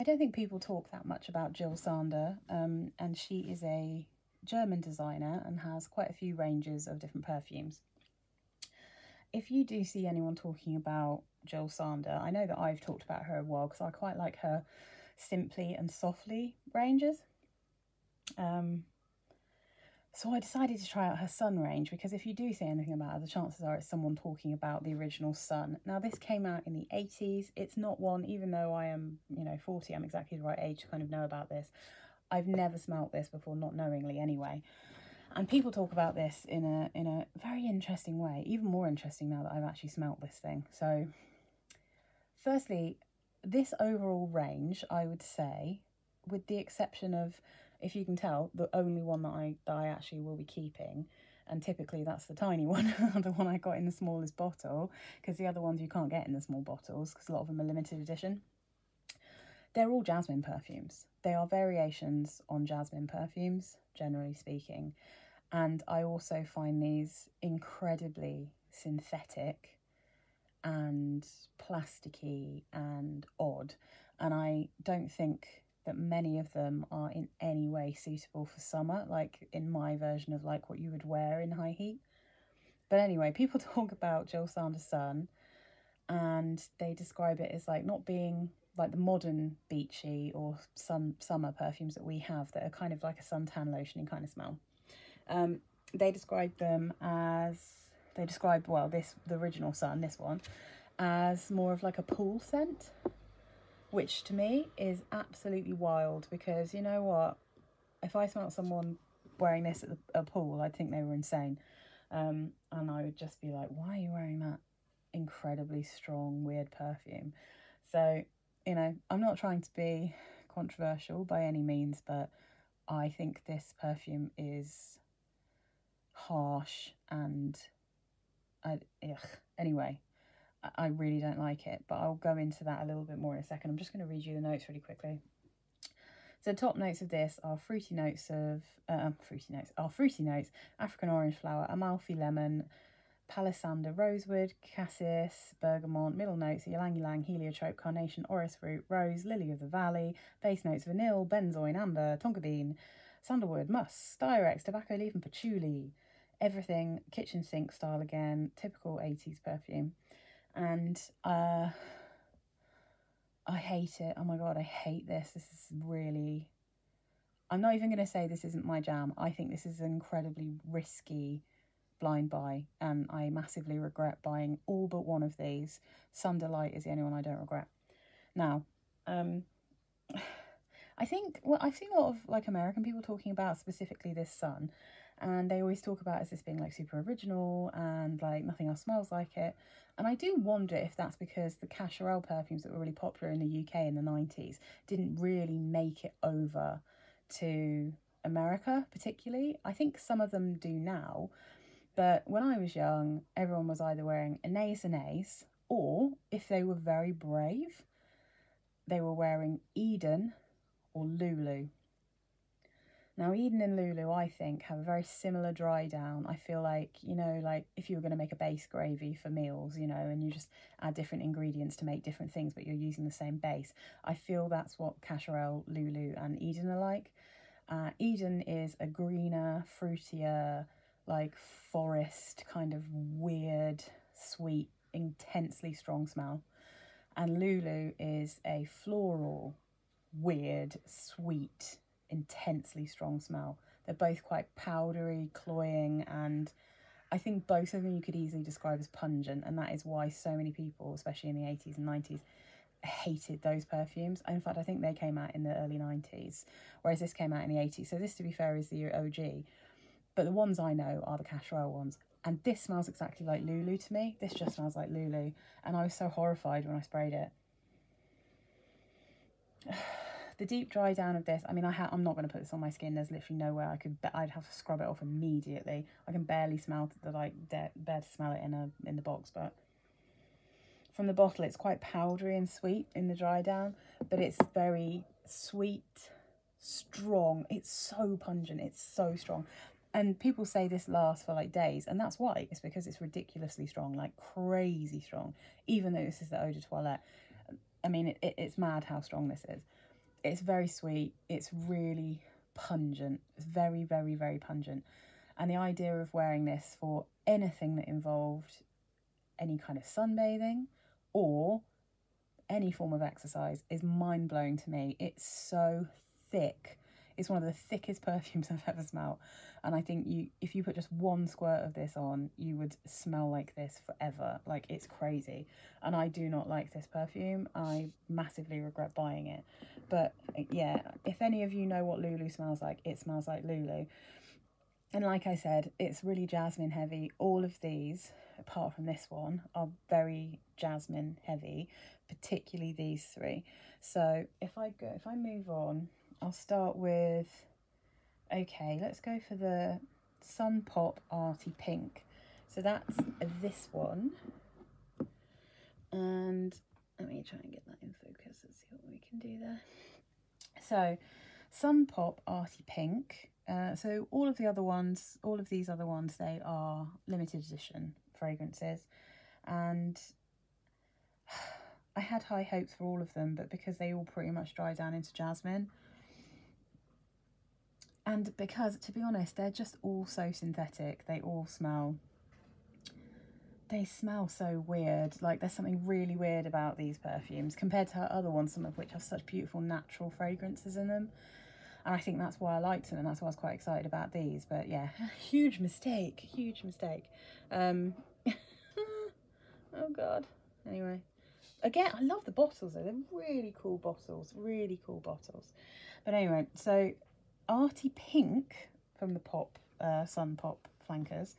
I don't think people talk that much about Jill Sander, and she is a German designer and has quite a few ranges of different perfumes. If you do see anyone talking about Jill Sander, I know that I've talked about her a while because I quite like her Simply and Softly ranges. So I decided to try out her Sun range, because if you do see anything about her, the chances are it's someone talking about the original Sun. Now, this came out in the 80s. It's not one, even though I am, 40, I'm exactly the right age to kind of know about this. I've never smelt this before, not knowingly anyway. And people talk about this in a very interesting way, even more interesting now that I've actually smelt this thing. So, firstly, this overall range, I would say, with the exception of, if you can tell, the only one that I actually will be keeping, and typically that's the tiny one, the one I got in the smallest bottle, because the other ones you can't get in the small bottles because a lot of them are limited edition. They're all jasmine perfumes. They are variations on jasmine perfumes, generally speaking, and I also find these incredibly synthetic and plasticky and odd, and I don't think that many of them are in any way suitable for summer, like in my version of like what you would wear in high heat. But anyway, people talk about Jill Sander Sun, and they describe it as like not being like the modern beachy or some summer perfumes that we have that are kind of like a suntan lotion kind of smell. They describe them as, the original Sun, this one, as more of like a pool scent, which to me is absolutely wild, because you know what? If I smelt someone wearing this at a pool, I'd think they were insane. And I would just be like, why are you wearing that incredibly strong, weird perfume? So, I'm not trying to be controversial by any means, but I think this perfume is harsh and anyway, I really don't like it, but I'll go into that a little bit more in a second. I'm just going to read you the notes really quickly. So the top notes of this are fruity notes, African orange flower, Amalfi lemon, palisander rosewood, cassis, bergamot. Middle notes are ylang ylang, heliotrope, carnation, orris root, rose, lily of the valley. Base notes vanille, benzoin, amber, tonka bean, sandalwood, musk, styrex, tobacco leaf and patchouli. Everything kitchen sink style again, typical 80s perfume. And I hate it. Oh my god, I hate this. This is really... I'm not even going to say this isn't my jam. I think this is an incredibly risky blind buy, and I massively regret buying all but one of these. Sun Delight is the only one I don't regret. Now, I think, I've seen a lot of like American people talking about specifically this Sun, and they always talk about it as this being like super original and like nothing else smells like it. And I do wonder if that's because the Cacharel perfumes that were really popular in the UK in the 90s didn't really make it over to America particularly. I think some of them do now, but when I was young, everyone was either wearing Anais, or if they were very brave, they were wearing Eden or Lulu. Now, Eden and Lulu, I think, have a very similar dry down. I feel like, like if you were going to make a base gravy for meals, and you just add different ingredients to make different things, but you're using the same base. I feel that's what Cacharel, Lulu and Eden are like. Eden is a greener, fruitier, like forest, kind of weird, sweet, intensely strong smell. And Lulu is a floral, weird, sweet, intensely strong smell. They're both quite powdery, cloying, and I think both of them you could easily describe as pungent, and that is why so many people, especially in the 80s and 90s, hated those perfumes. In fact, I think they came out in the early 90s, whereas this came out in the 80s. So this, to be fair, is the OG. But the ones I know are the Cacharel ones. And this smells exactly like Lulu to me. This just smells like Lulu. And I was so horrified when I sprayed it. The deep dry down of this, I mean, I'm not going to put this on my skin. There's literally nowhere I'd have to scrub it off immediately. I can barely smell bear to smell it in the box, but from the bottle, it's quite powdery and sweet in the dry down, but it's very sweet, strong. It's so pungent. It's so strong. And people say this lasts for like days, and that's why. It's because it's ridiculously strong, like crazy strong, even though this is the eau de toilette. I mean, it's mad how strong this is. It's very sweet. It's really pungent. It's very, very, very pungent. And the idea of wearing this for anything that involved any kind of sunbathing or any form of exercise is mind-blowing to me. It's so thick. It's one of the thickest perfumes I've ever smelled. And I think if you put just one squirt of this on, you would smell like this forever. Like, it's crazy. And I do not like this perfume. I massively regret buying it. But yeah, if any of you know what Lulu smells like, it smells like Lulu. And like I said, it's really jasmine heavy. All of these, apart from this one, are very jasmine heavy, particularly these three. So if I move on, I'll start with, okay, let's go for the Sun Pop Arty Pink. So that's this one. And let me try and get that in focus and see what we can do there. So Sun Pop Arty Pink. So all of these other ones, they are limited edition fragrances. And I had high hopes for all of them, but because they all pretty much dry down into jasmine, and because, to be honest, they're just all so synthetic, they smell so weird. Like, there's something really weird about these perfumes compared to her other ones, some of which have such beautiful natural fragrances in them. And I think that's why I liked them, and that's why I was quite excited about these. But yeah, huge mistake. Oh God. Anyway, again, I love the bottles though. They're really cool bottles, But anyway, so Arty Pink from the Sun Pop flankers.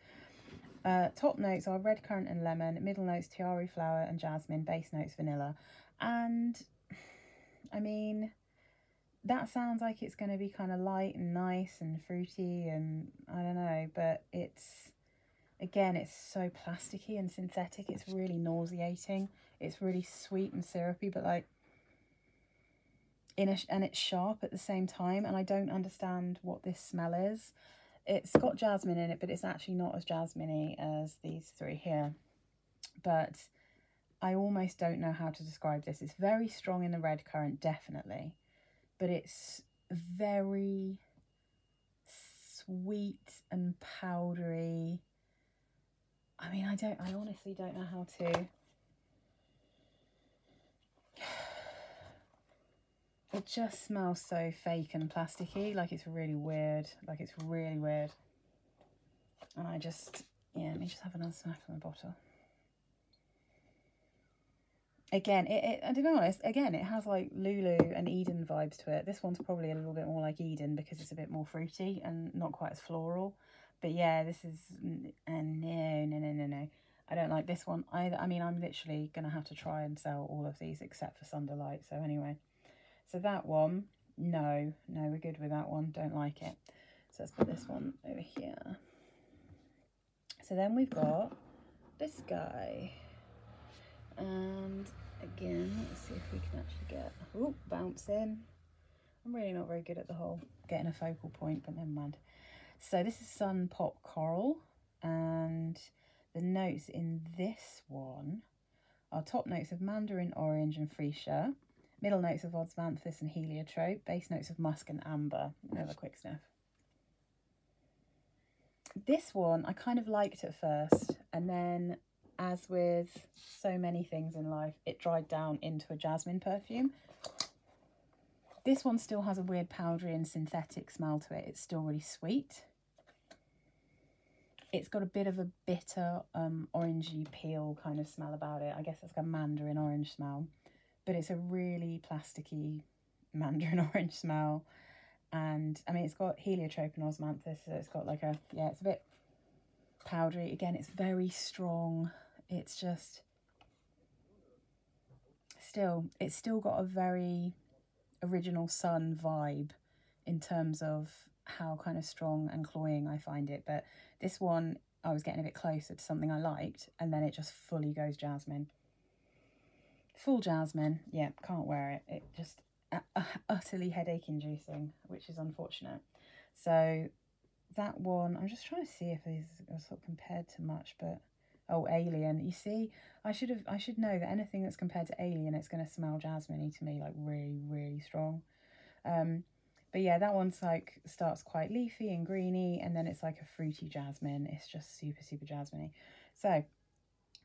Top notes are red currant and lemon, middle notes tiara flower and jasmine, base notes vanilla. And I mean, that sounds like it's going to be kind of light and nice and fruity, and I don't know, but it's, again, it's so plasticky and synthetic. It's really nauseating. It's really sweet and syrupy, but like and it's sharp at the same time, and I don't understand what this smell is. It's got jasmine in it, but it's actually not as jasmine-y as these three here. But I almost don't know how to describe this. It's very strong in the red currant, definitely. But it's very sweet and powdery. I mean, I honestly don't know how to. It just smells so fake and plasticky. Like, it's really weird. And I just, yeah, let me just have another smack from the bottle. Again, and to be honest, again, it has like Lulu and Eden vibes to it. This one's probably a little bit more like Eden because it's a bit more fruity and not quite as floral. But yeah, this is, no. I don't like this one either. I mean, I'm literally going to have to try and sell all of these except for Sunderlight. So anyway, so that one, no, we're good with that one. Don't like it. So let's put this one over here. So then we've got this guy. And again, let's see if we can actually get, bouncing. I'm really not very good at the whole getting a focal point, but never mind. So this is Sun Pop Coral, and the notes in this one are top notes of mandarin orange and freesia, middle notes of osmanthus and heliotrope, base notes of musk and amber. Another quick sniff. This one I kind of liked at first, and then, as with so many things in life, it dried down into a jasmine perfume. This one still has a weird powdery and synthetic smell to it. It's still really sweet. It's got a bit of a bitter orangey peel kind of smell about it. I guess it's like a mandarin orange smell, but it's a really plasticky mandarin orange smell. And I mean, it's got heliotrope and osmanthus, so it's got like a, yeah, it's a bit powdery. Again, it's very strong. It's just it's still got a very original Sun vibe in terms of how kind of strong and cloying I find it. But this one, I was getting a bit closer to something I liked, and then it just fully goes jasmine. Full jasmine. Yeah, can't wear it. It just utterly headache inducing, which is unfortunate. So that one, I'm just trying to see if these are sort of compared to much, but oh, Alien. You see, I should know that anything that's compared to Alien, it's going to smell jasmine-y to me, like really, really strong. But yeah, that one's like starts quite leafy and greeny, and then it's like a fruity jasmine. It's just super, super jasmine-y. So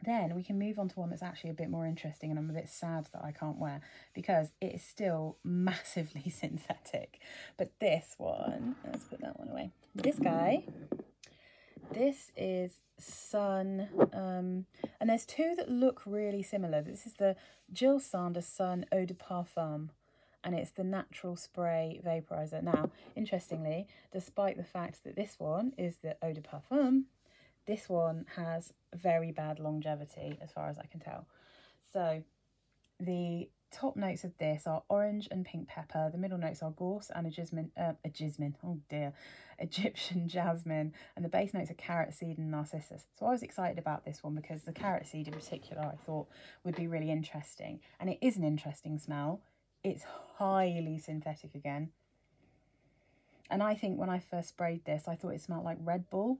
then we can move on to one that's actually a bit more interesting, and I'm a bit sad that I can't wear because it is still massively synthetic. But this one, let's put that one away. This guy, this is Sun, and there's two that look really similar. This is the Jill Sanders Sun Eau de Parfum, and it's the natural spray vaporizer. Now, interestingly, despite the fact that this one is the Eau de Parfum, this one has very bad longevity as far as I can tell. So the top notes of this are orange and pink pepper. The middle notes are gorse and Egyptian jasmine. And the base notes are carrot seed and narcissus. So I was excited about this one because the carrot seed in particular I thought would be really interesting. And it is an interesting smell. It's highly synthetic again. And I think when I first sprayed this, I thought it smelled like Red Bull.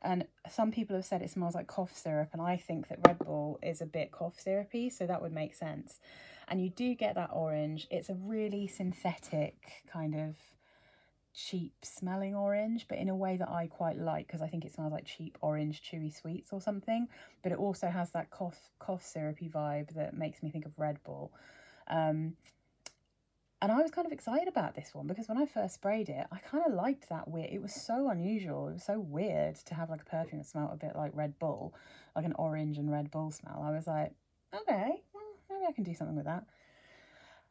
And some people have said it smells like cough syrup, and I think that Red Bull is a bit cough syrupy, so that would make sense. And you do get that orange. It's a really synthetic kind of cheap smelling orange, but in a way that I quite like, because I think it smells like cheap orange chewy sweets or something. But it also has that cough syrupy vibe that makes me think of Red Bull. And I was kind of excited about this one because when I first sprayed it, I kind of liked that weird. It was so unusual. It was so weird to have like a perfume that smelled a bit like Red Bull, like an orange and Red Bull smell. I was like, okay, well, maybe I can do something with that.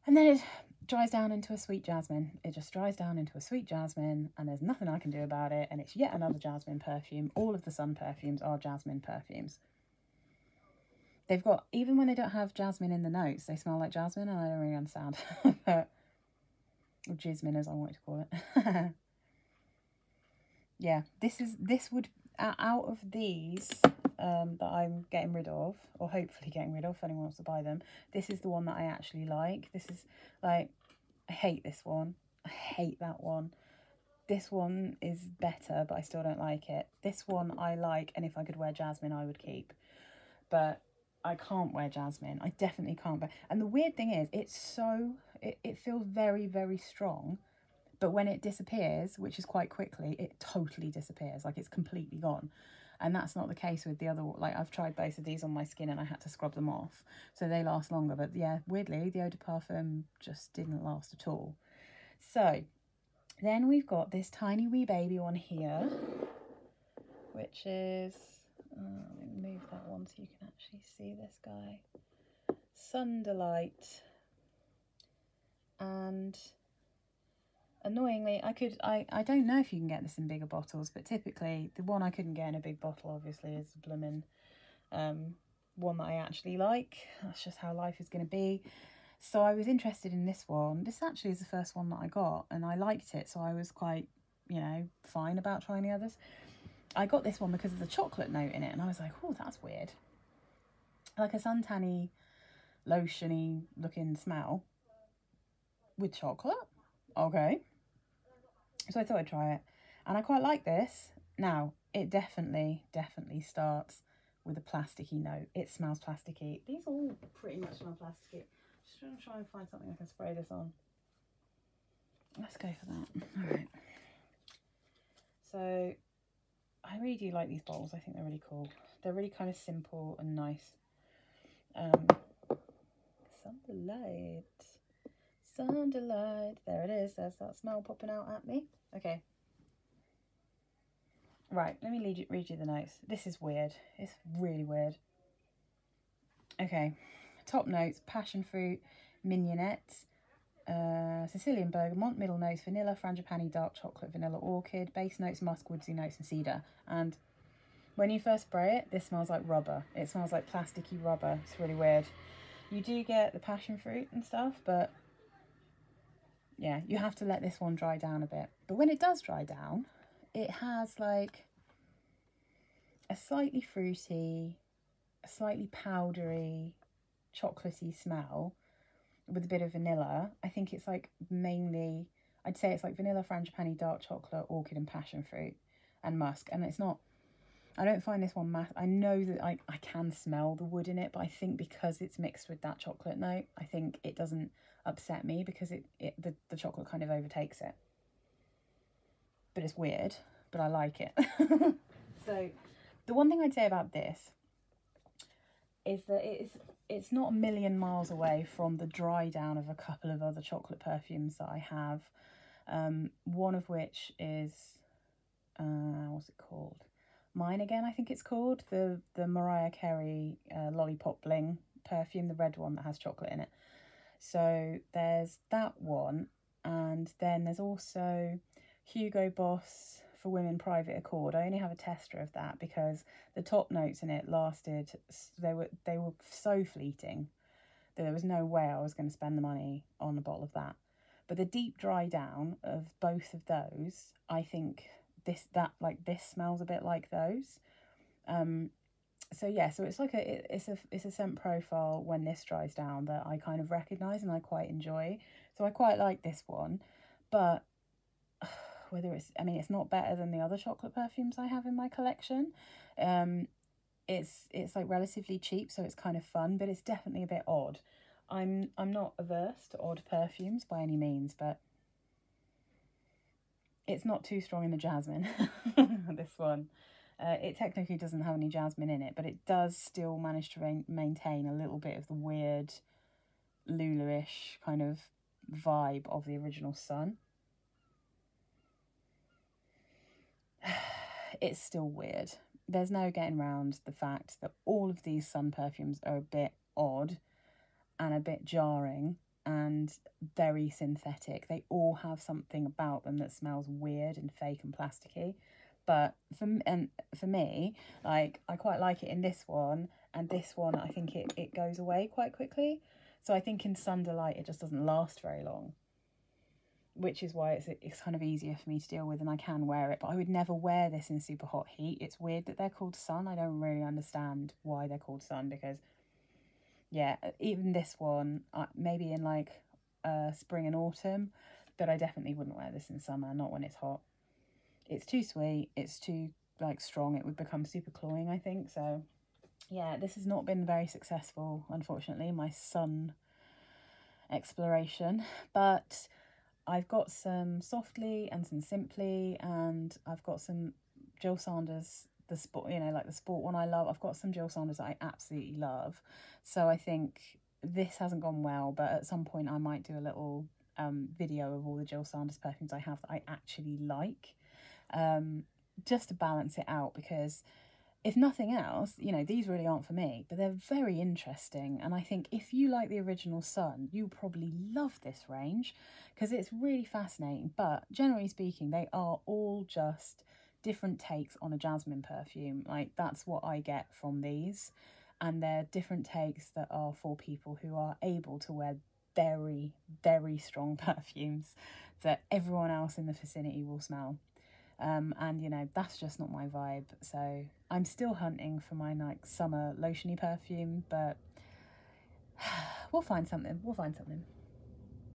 And then it dries down into a sweet jasmine. It just dries down into a sweet jasmine, and there's nothing I can do about it. And it's yet another jasmine perfume. All of the Sun perfumes are jasmine perfumes. They've got, even when they don't have jasmine in the notes, they smell like jasmine, and I don't really understand. Or jasmine, as I wanted to call it. Yeah, this would, out of these that I'm getting rid of, or hopefully getting rid of if anyone wants to buy them, this is the one that I actually like. This is like, I hate this one. I hate that one. This one is better, but I still don't like it. This one I like, and if I could wear jasmine, I would keep. But I can't wear jasmine. I definitely can't. And the weird thing is, it feels very, very strong, but when it disappears, which is quite quickly, it totally disappears. Like, it's completely gone. And that's not the case with the other, like, I've tried both of these on my skin and I had to scrub them off, so they last longer. But yeah, weirdly, the Eau de Parfum just didn't last at all. So then we've got this tiny wee baby one here, which is, let me move that one so you can actually see this guy. Sun Delight. And annoyingly, I don't know if you can get this in bigger bottles, but typically the one I couldn't get in a big bottle, obviously, is the blooming one that I actually like. That's just how life is going to be. So I was interested in this one. This actually is the first one that I got, and I liked it, so I was quite, you know, fine about trying the others. I got this one because of the chocolate note in it, and I was like, oh, that's weird. Like a suntanny, lotiony looking smell with chocolate. Okay. So I thought I'd try it, and I quite like this. Now, it definitely starts with a plasticky note. It smells plasticky. These all pretty much smell plasticky. Just going to try and find something I can spray this on. Let's go for that. All right. So I really do like these bottles. I think they're really cool. They're really kind of simple and nice. Sun Delight. Sun Delight. There it is. There's that smell popping out at me. Okay. Right, let me read you the notes. This is weird. It's really weird. Okay. Top notes: passion fruit, mignonette, Sicilian bergamot. Middle notes: vanilla, frangipani, dark chocolate, vanilla orchid. Base notes: musk, woodsy notes, and cedar. And when you first spray it, this smells like rubber. It smells like plasticky rubber. It's really weird. You do get the passion fruit and stuff, but yeah, you have to let this one dry down a bit. But when it does dry down, it has like a slightly fruity, a slightly powdery, chocolatey smell with a bit of vanilla. I think it's like mainly, I'd say it's like vanilla, frangipani, dark chocolate, orchid and passion fruit and musk. And it's not, I don't find this one I know that I can smell the wood in it, but I think because it's mixed with that chocolate note, I think it doesn't upset me because the chocolate kind of overtakes it. But it's weird, but I like it. So the one thing I'd say about this is that it's not a million miles away from the dry down of a couple of other chocolate perfumes that I have. One of which is, what's it called? Mine Again, I think it's called. The Mariah Carey Lollipop Bling perfume, the red one that has chocolate in it. So there's that one, and then there's also Hugo Boss for Women Private Accord. I only have a tester of that because the top notes in it lasted, they were so fleeting that there was no way I was going to spend the money on a bottle of that. But the deep dry down of both of those, I think this smells a bit like those. So yeah, so it's like it's a scent profile when this dries down that I kind of recognise and I quite enjoy. So I quite like this one, but whether it's not better than the other chocolate perfumes I have in my collection. It's like relatively cheap, so it's kind of fun, but it's definitely a bit odd. I'm not averse to odd perfumes by any means, but it's not too strong in the jasmine. This one, it technically doesn't have any jasmine in it, but it does still manage to maintain a little bit of the weird Lulu-ish kind of vibe of the original Sun. It's still weird. There's no getting around the fact that all of these Sun perfumes are a bit odd and a bit jarring and very synthetic. They all have something about them that smells weird and fake and plasticky. But for me, like, I quite like it in this one, and this one I think it goes away quite quickly. So I think in Sun Delight it just doesn't last very long, which is why it's kind of easier for me to deal with, and I can wear it. But I would never wear this in super hot heat. It's weird that they're called Sun. I don't really understand why they're called Sun, because yeah, even this one, maybe in like spring and autumn, but I definitely wouldn't wear this in summer, not when it's hot. It's too sweet, it's too like strong, it would become super cloying, I think. So yeah, this has not been very successful, unfortunately, my Sun exploration. But I've got some Softly and some Simply, and I've got some Jill Sanders, the sport, like the sport one I love. I've got some Jill Sanders that I absolutely love. So I think this hasn't gone well, but at some point I might do a little video of all the Jill Sanders perfumes I have that I actually like, just to balance it out, because if nothing else, these really aren't for me, but they're very interesting. And I think if you like the original Sun, you probably love this range because it's really fascinating. But generally speaking, they are all just different takes on a jasmine perfume. Like, that's what I get from these. And they're different takes that are for people who are able to wear very, very strong perfumes that everyone else in the vicinity will smell. And that's just not my vibe. So I'm still hunting for my like summer lotiony perfume, but we'll find something.